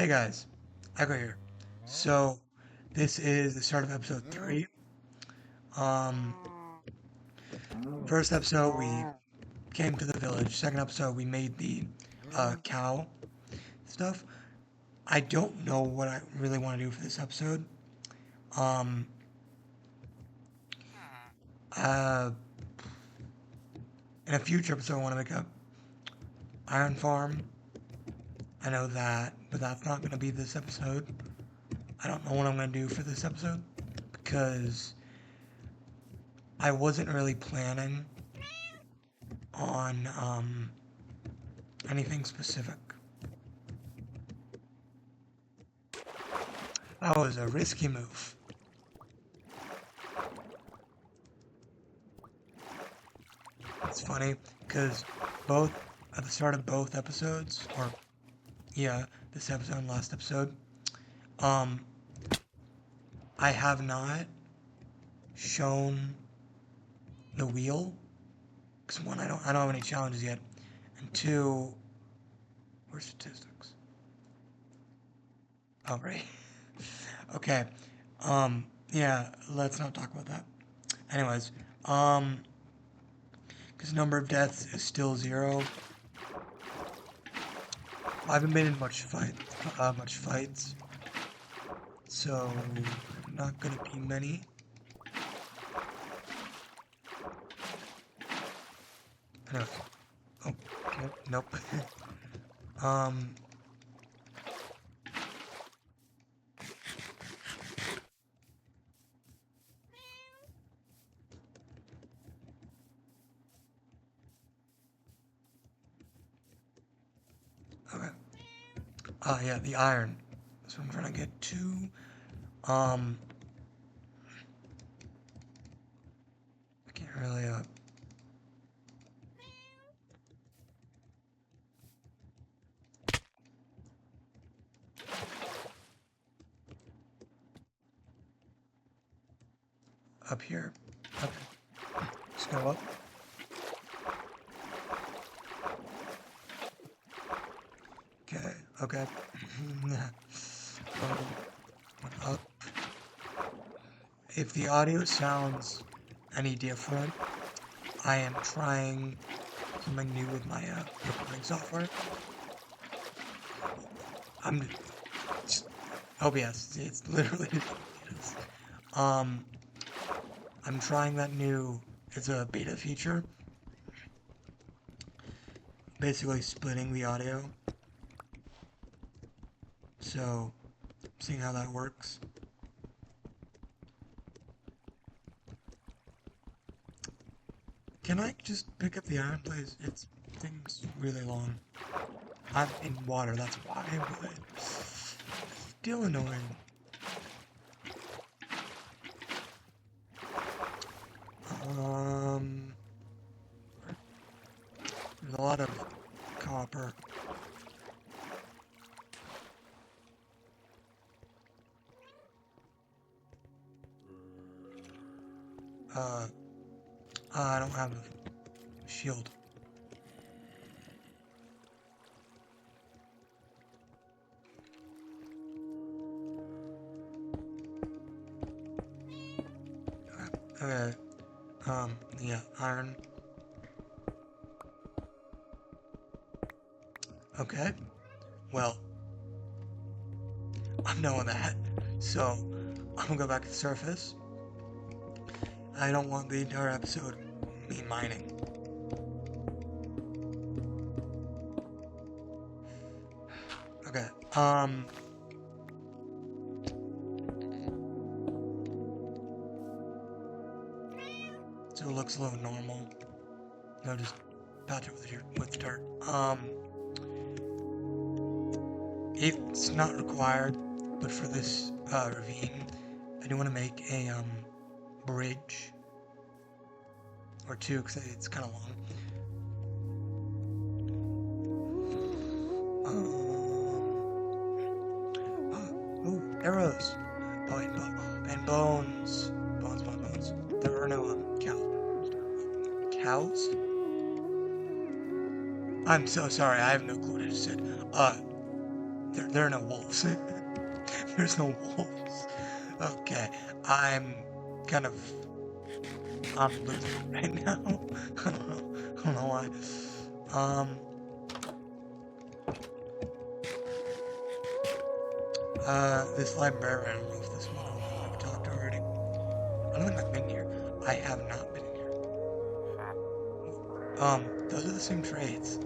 Hey guys, Echo here. So, this is the start of episode 3. Um, First episode we came to the village. Second episode we made the cow stuff. I don't know what I really want to do for this episode. Um, uh, in a future episode I want to make a iron farm. I know that, but that's not going to be this episode. I don't know what I'm going to do for this episode because I wasn't really planning on anything specific. That was a risky move. It's funny because both at the start of both episodes, or yeah, this episode and last episode, um, I have not shown the wheel because one, I don't have any challenges yet, and two, where's statistics? Oh right. Okay. Yeah, let's not talk about that. Anyways, um, because number of deaths is still 0. I haven't been in much fights, so not gonna be many. No. Oh, okay, nope. um, okay. Yeah, the iron. That's what I'm trying to get to. Um, I can't really, up here. Okay, let's go up. Okay, okay. Up. If the audio sounds any different, I am trying something new with my recording software. I'm OBS. It's literally OBS. Um, I'm trying that new. It's a beta feature, basically splitting the audio. So, seeing how that works. Can I just pick up the iron, please? It's thing's really long. I'm in water, that's why, but still annoying. Um, there's a lot of copper. Uh, I don't have a shield. Okay, yeah, iron. Okay, well, I'm knowing that, so I'm gonna go back to the surface. I don't want the entire episode me mining. Okay, so it looks a little normal. No, just patch it with dirt. It's not required, but for this ravine, I do want to make a bridge or two because it's kind of long. Oh, arrows. Oh, and bones. Bones. There are no cows. I'm so sorry. I have no clue what I just said. There are no wolves. There's no wolves. Okay, I'm kind of I'm losing right now. I don't know why. Um, this librarian, I don't know if this one I've talked already. I don't think I've been here. I have not been in here. Those are the same trades.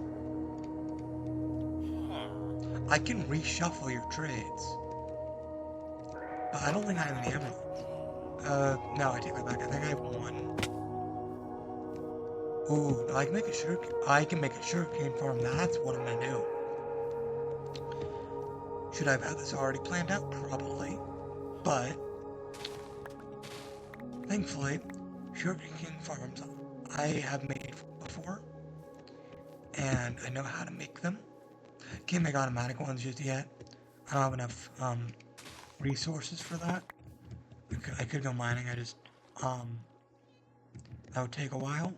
I can reshuffle your trades, but I don't think I have any emeralds. No, I take that back. I think I have one. Ooh, I can make a sugarcane farm. That's what I'm gonna do. Should I have had this already planned out? Probably. But thankfully, sugarcane farms I have made before, and I know how to make them. Can't make automatic ones just yet. I don't have enough resources for that. I could go mining. Um, that would take a while.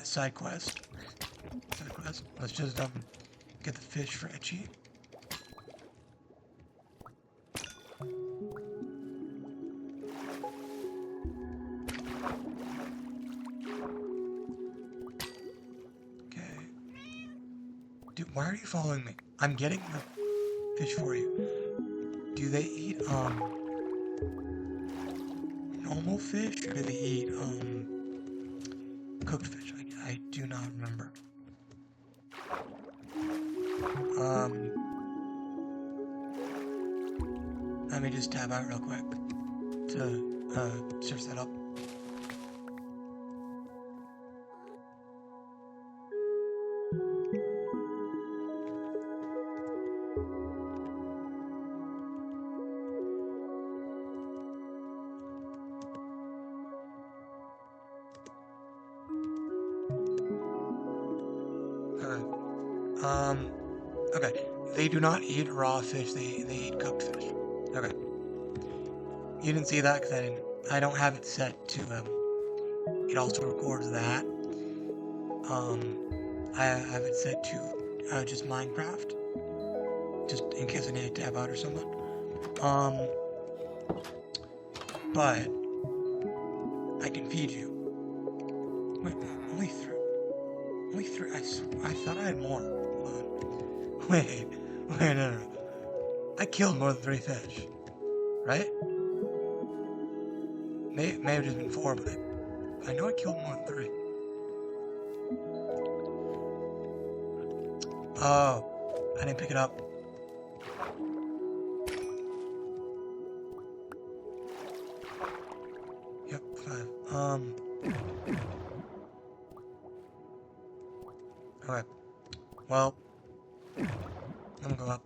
Side quest. Side quest. Let's just get the fish for Etchy. Okay. Dude, why are you following me? I'm getting the fish for you. Do they eat normal fish or do they eat cooked fish? I do not remember. Let me just tab out real quick to search that up. Okay. Okay. They do not eat raw fish, they eat cooked fish. Okay. You didn't see that because I don't have it set to, it also records that. I have it set to, just Minecraft. Just in case I need to tab out or something. But I can feed you. Wait, only three. Only three. I thought I had more. Hold on. Wait, no. I killed more than 3 fish, right? May have just been 4, but I know I killed more than 3. Oh, I didn't pick it up. Yep, 5. Okay. Well, I'm gonna go up.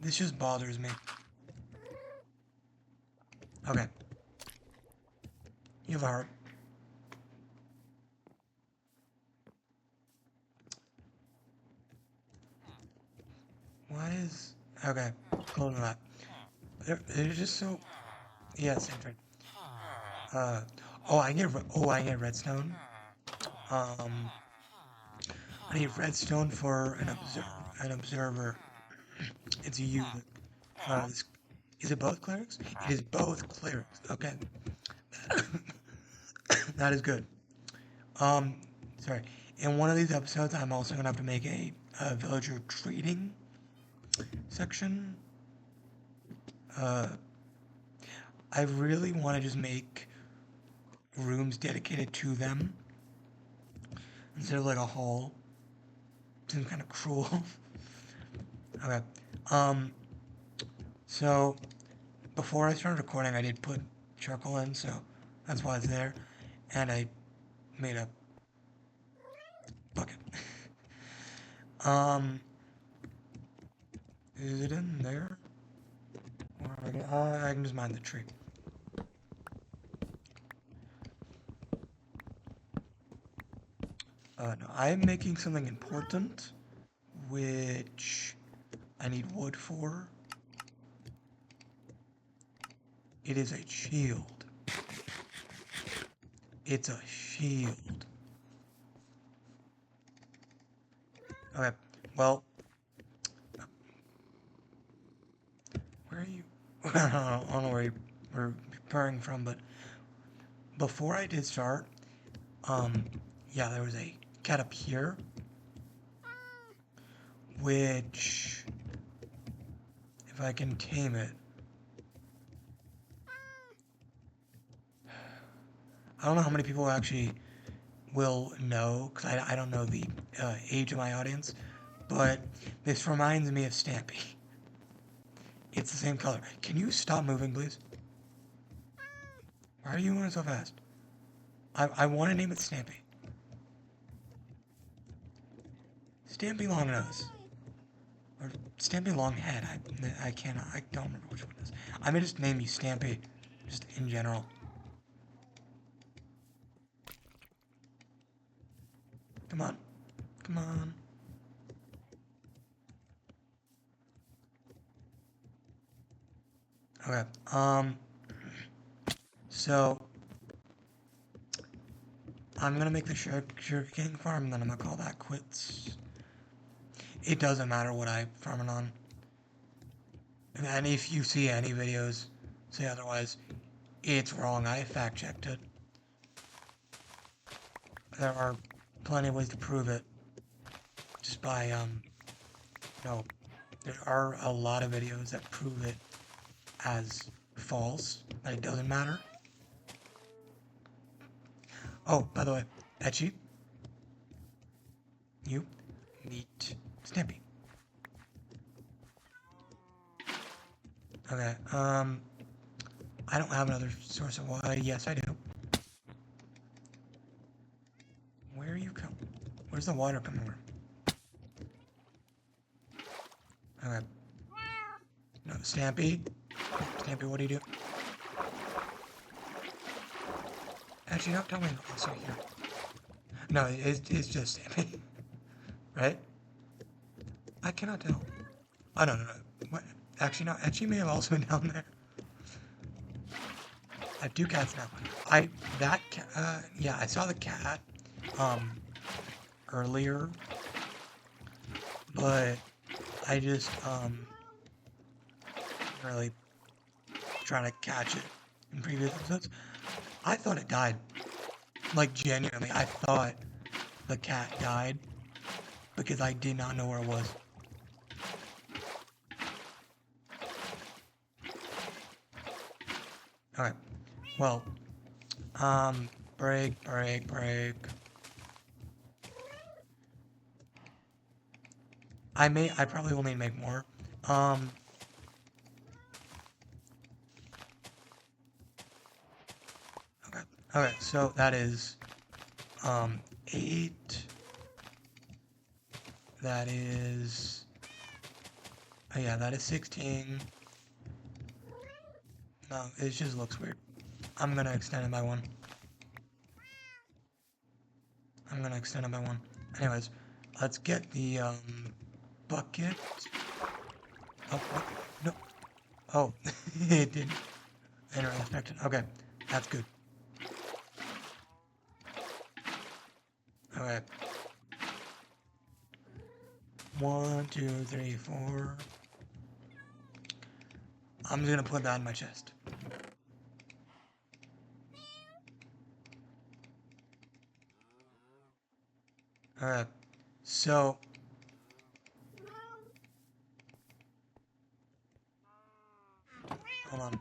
This just bothers me. Okay. You have a heart. Why is... Okay. Close to that. They're just so... Yeah, same thing. Oh, I get redstone. Um, I need redstone for an observer. It's a unit. Is it both clerics? It is both clerics. Okay. That is good. Um, sorry. In one of these episodes, I'm also gonna have to make a villager trading section. I really want to just make rooms dedicated to them instead of like a hall. Seems kind of cruel. Okay. So before I started recording, I did put charcoal in, so that's why it's there, and I made a bucket. um, is it in there? Or I can just mine the tree. No, I'm making something important, which I need wood for. It is a shield. It's a shield. Okay, well, where are you? I don't know where you were purring from, but before I did start, um, yeah, there was a cat up here, which, if I can tame it, I don't know how many people actually will know, because I don't know the age of my audience, but this reminds me of Stampy. It's the same color. Can you stop moving, please? Why are you moving so fast? I want to name it Stampy. Stampy Long Nose. Or Stampy Long Head. I cannot. I don't remember which one it is. I may just name you Stampy, just in general. Come on. Come on. Okay. So I'm gonna make the sugarcane farm, and then I'm gonna call that quits. It doesn't matter what I farm it on. And if you see any videos say otherwise, it's wrong. I fact checked it. There are plenty of ways to prove it. Just by no, there are a lot of videos that prove it as false. That it doesn't matter. Oh, by the way, Etchy, you meet Snippy. Okay, I don't have another source of water. Yes, I do. Where are you coming? Where's the water coming from? Okay. No, Stampy. Stampy, what do you do? Actually, don't tell me also here. No, it's just Stampy. Right? I cannot tell. Oh, no. What? Actually, no. Etchy may have also been down there. I have two cats now. Yeah, I saw the cat, um, earlier, but I just, really trying to catch it in previous episodes. I thought it died. Like, genuinely, I thought the cat died because I did not know where it was. Alright. Well, break. I probably will need to make more. Okay, so that is, 8. That is, oh yeah, that is 16. No, it just looks weird. I'm gonna extend it by 1. Anyways, let's get the, bucket. Oh, what? No. Oh, it didn't enter unexpected. Okay, that's good. Okay. 1, 2, 3, 4. I'm just gonna put that in my chest. Alright. So, hold on.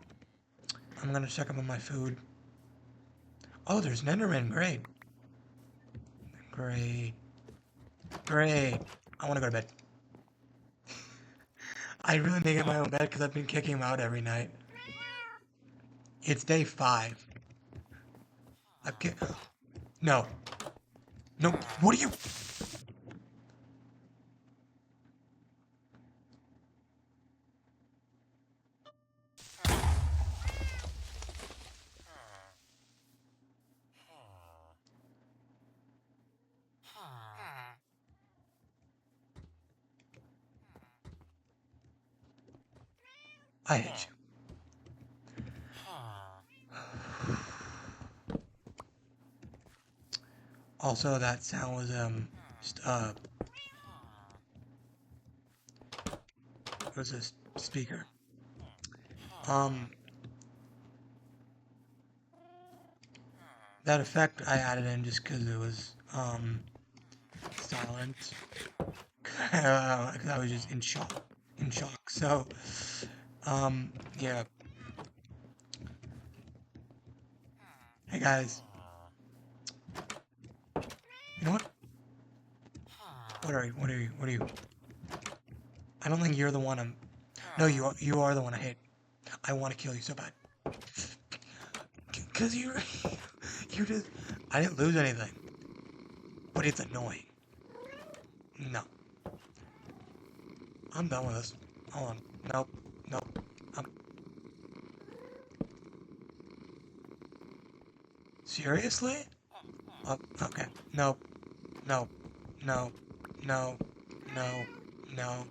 I'm gonna check up on my food. Oh, there's an Enderman. Great. Great. I wanna go to bed. I really make it my own bed because I've been kicking him out every night. It's day 5. Okay. No. No. What are you? I hate you. Also, that sound was just it was a speaker. Um, that effect I added in just because it was silent. 'Cause I was just in shock, in shock. So, yeah. Hey guys, you know what? What are you? What are you? What are you? I don't think you're the one I'm. No, you are the one I hate. I want to kill you so bad. Cause you just. I didn't lose anything, but it's annoying. No, I'm done with this. Hold on. Nope. Nope. Seriously? Okay. Nope. Nope. No. No. No. No.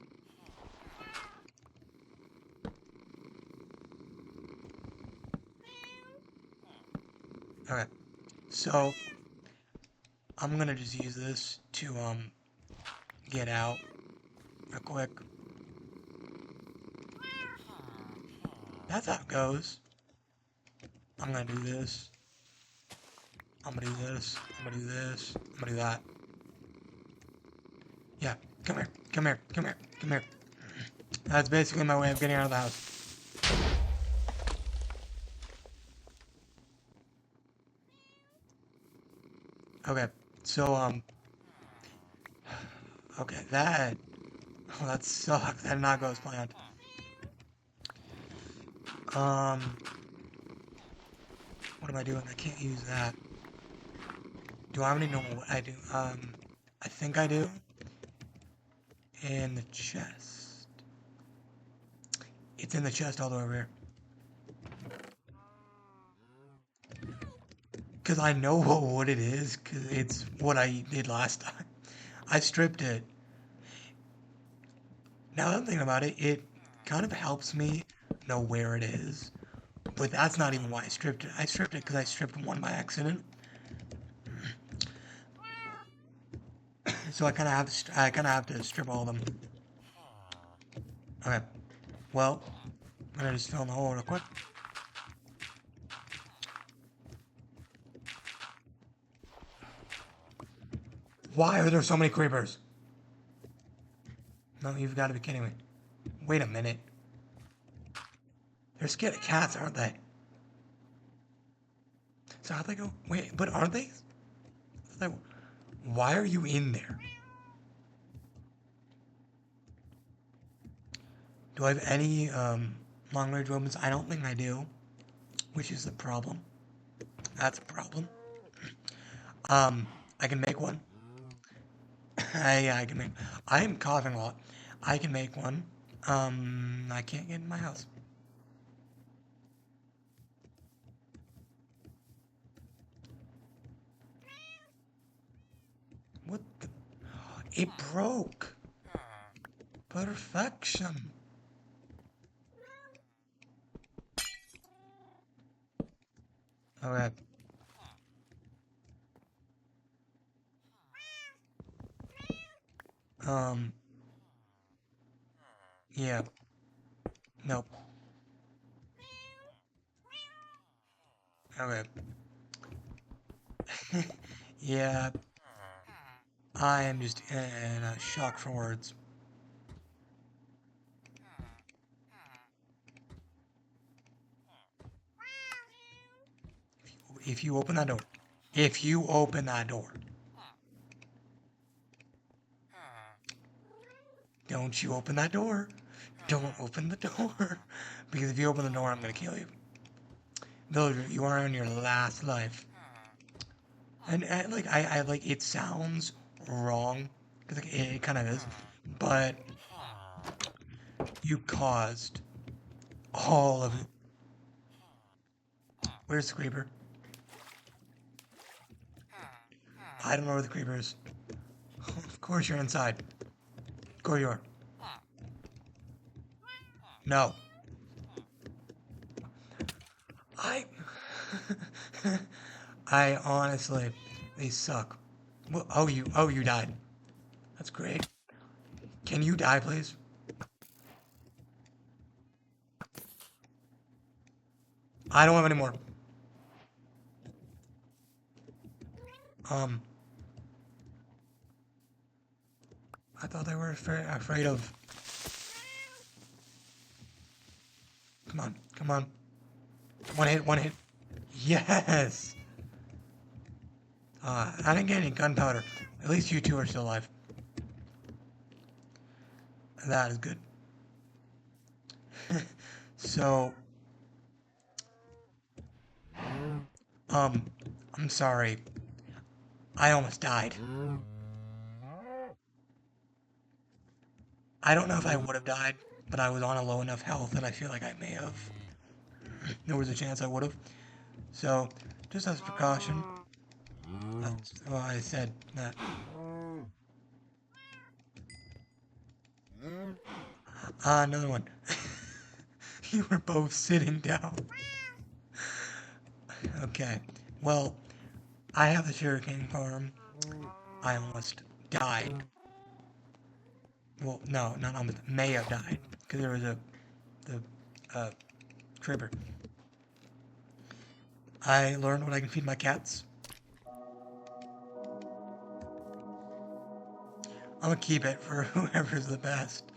Okay. So I'm gonna just use this to get out real quick. That's how it goes. I'm gonna do this. I'm gonna do this. I'm gonna do this. I'm gonna do that. Yeah. Come here. Come here. Come here. Come here. That's basically my way of getting out of the house. Okay. So okay, that. Oh, that sucks. That did not go as planned. Um. What am I doing? I can't use that. Do I already know what I do? I think I do. In the chest. It's in the chest all the way over here. Because I know what it is, because it's what I did last time. I stripped it. Now that I'm thinking about it, it kind of helps me know where it is. But that's not even why I stripped it. I stripped it because I stripped one by accident. So I kind of have to, I kind of have to strip all of them. Okay. Well, I'm gonna just fill in the hole real quick. Why are there so many creepers? No, you've got to be kidding me. Wait a minute. They're scared of cats, aren't they? So how'd they go? Wait, but aren't they? Why are you in there? Do I have any long-range weapons? I don't think I do, which is the problem. That's a problem. I can make one. Yeah, I can make. I am coughing a lot. I can make one. I can't get in my house. What the? It broke. Perfection. Okay. Um. Yeah. Nope. Okay. Yeah. I am just in a shock for words. If you open that door. If you open that door. Don't you open that door. Don't open the door. Because if you open the door, I'm gonna kill you. Villager, you are on your last life. And like, I like, it sounds wrong. Because like, it kind of is. But you caused all of it. Where's the creeper? I don't know where the creeper is. Of course you're inside. Go you are. No. I... I honestly... They suck. Well, you died. That's great. Can you die, please? I don't have any more. Um, I thought they were afraid of. Come on, come on. One hit, one hit. Yes! I didn't get any gunpowder. At least you two are still alive. That is good. So, um, I'm sorry. I almost died. I don't know if I would have died, but I was on a low enough health that I feel like I may have. There was a chance I would have. So, just as a precaution, that's why I said that. Another one. You were both sitting down. Okay. Well, I have the sugarcane farm. I almost died. Well, no, not almost. May have died because there was the creeper. I learned what I can feed my cats. I'm gonna keep it for whoever's the best.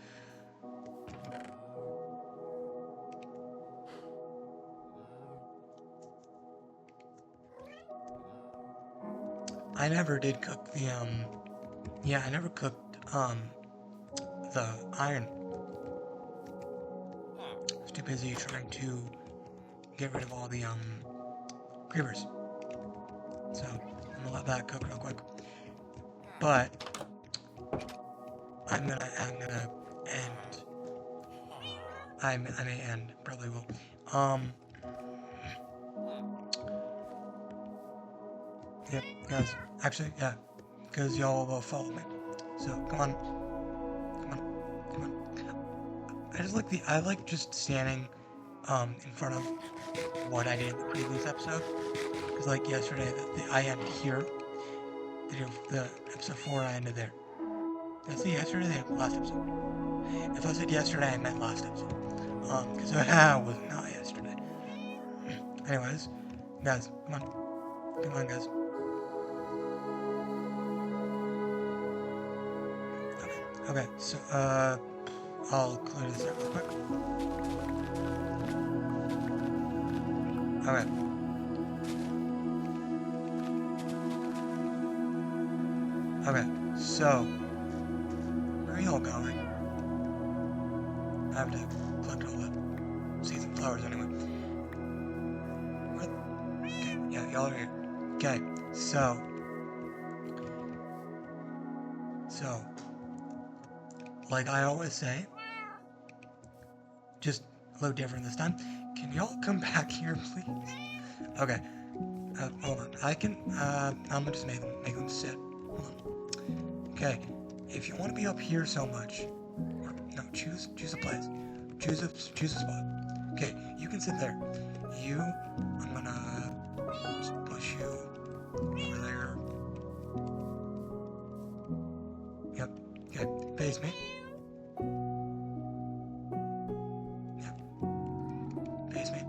I never did cook the yeah, I never cooked the iron. I was too busy trying to get rid of all the creepers. So I'm gonna let that cook real quick. But I'm gonna end. I may end, probably will. Yep, guys. Actually, yeah, because y'all will follow me. So come on, come on, come on. I like just standing in front of what I did in the previous episode. Because like yesterday, I ended here. The episode 4, I ended there. Did I say yesterday? The last episode. If I said yesterday, I meant last episode. Because it was not yesterday. Anyways, guys, come on, guys. Okay, so I'll clear this up real quick. Okay. Okay, so where are y'all going? I have to collect all the seeds and flowers anyway. What? Okay, yeah, y'all are here. Okay, so like I always say, just a little different this time. Can y'all come back here, please? Okay, hold on. I'm gonna just make them sit. Hold on. Okay, if you want to be up here so much, or no, choose a place. Choose a spot. Okay, you can sit there. I'm gonna just push you over there. Yep. Okay, face me. Yep, face me.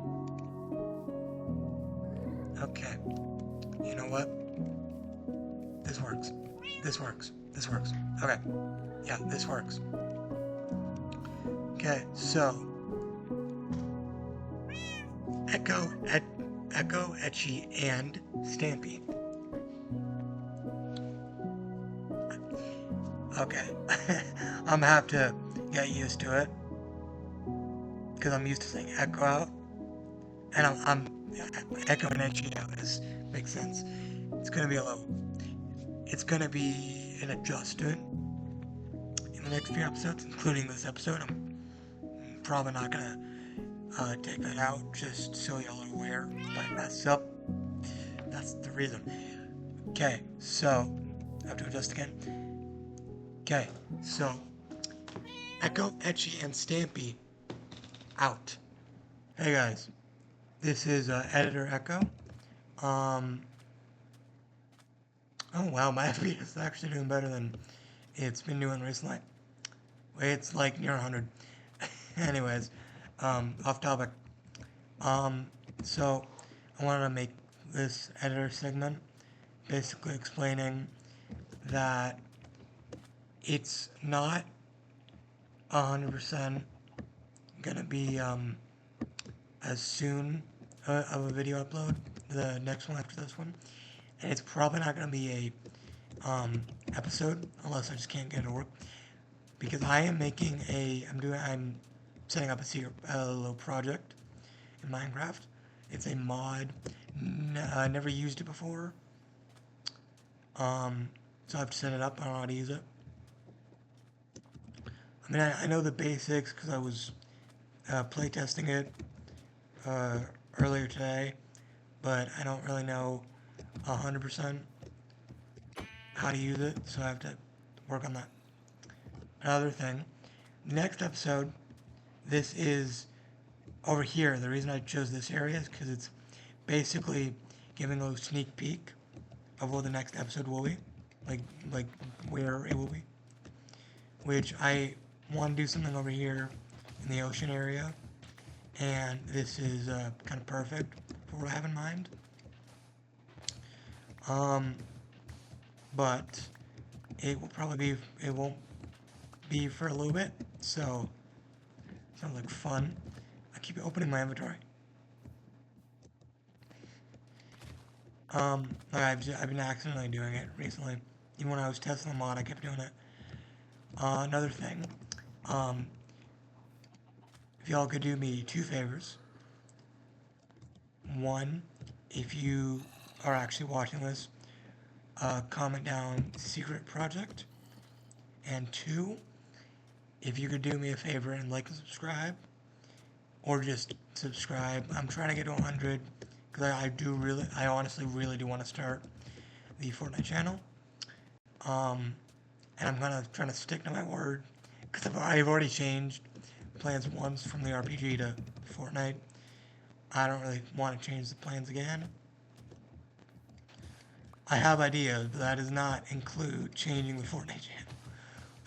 Okay. You know what? This works. This works. This works. Okay. Yeah, this works. Okay, so Echo, Etchy, and Stampy. Okay. I'm gonna have to get used to it. Because I'm used to saying Echo out. And I'm Echo and Etchy out. This makes sense. It's gonna be a little. It's gonna be an adjustment in the next few episodes, including this episode. I'm probably not gonna take that out just so y'all are aware. If I mess up, that's the reason. Okay, so I have to adjust again. Okay, so Echo, Etchy, and Stampy out. Hey guys, this is Editor Echo. Um, Oh wow, my FPS is actually doing better than it's been doing recently. It's like near 100. Anyways, off topic. Um, so I wanted to make this editor segment basically explaining that it's not 100% gonna be as soon of a video upload, the next one after this one, and it's probably not gonna be a episode unless I just can't get it to work because I am making I'm setting up a little project in Minecraft. It's a mod. I never used it before. So I have to set it up. I don't know how to use it. I mean, I know the basics because I was playtesting it uh, earlier today, but I don't really know 100% how to use it, so I have to work on that. Another thing, next episode, this is over here. The reason I chose this area is because it's basically giving a sneak peek of what the next episode will be, like like where it will be. Which I want to do something over here in the ocean area, and this is kind of perfect for what I have in mind. Um, but it won't be for a little bit, so sounds like fun. I keep opening my inventory. I've been accidentally doing it recently. Even when I was testing the mod, I kept doing it. Another thing, um, if y'all could do me two favors. One, if you are actually watching this, comment down secret project. And two, if you could do me a favor and like and subscribe, or just subscribe. I'm trying to get to 100 because I honestly really do want to start the Fortnite channel. Um, and I'm kind of trying to stick to my word because I've already changed plans once from the RPG to Fortnite. I don't really want to change the plans again. I have ideas, but that does not include changing the Fortnite channel.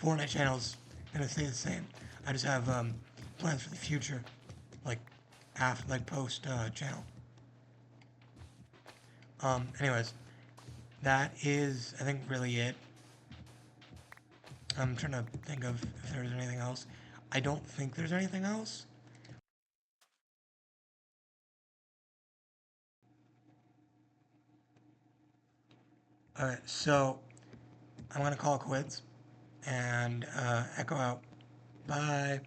Fortnite channel's gonna stay the same. I just have plans for the future, like post channel. Anyways, that is I think really it. I'm trying to think of if there's anything else. I don't think there's anything else. Alright, so I'm gonna call it quits and echo out. Bye.